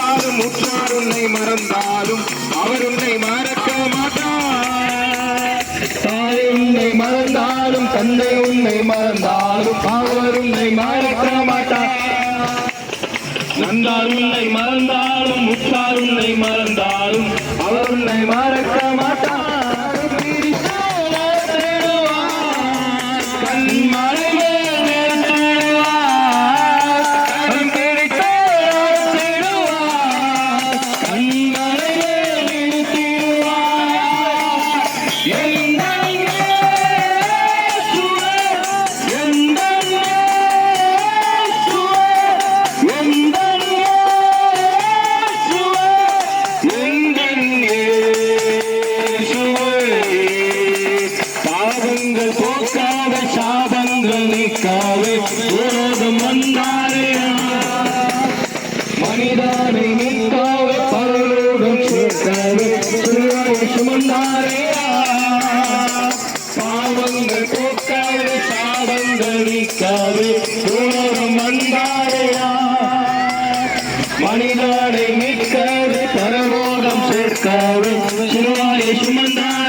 மறந்தாலும் உற்றார் உன்னை மறந்தாலும் அவர் உன்னை மறக்க மாட்டார். தாய் உன்னை மறந்தாலும் தந்தை உன்னை மறந்தாலும் அவர் உன்னை மறக்க மாட்டார். நந்தார் உன்னை மறந்தாலும் உற்றார் உன்னை மறந்தாலும் அவர் உன்னை மறக்க மாட்டார். மனிதனை மீட்காவே பரலோகம் சேர்க்காவே சுமந்தாரையா. பாவங்கள் போக்காவே சாபங்கள் நீக்காவே உலகம் வந்தாரையா. மனிதனை மீட்காவே பரலோகம் சேர்க்காவே சுமந்தாரையா.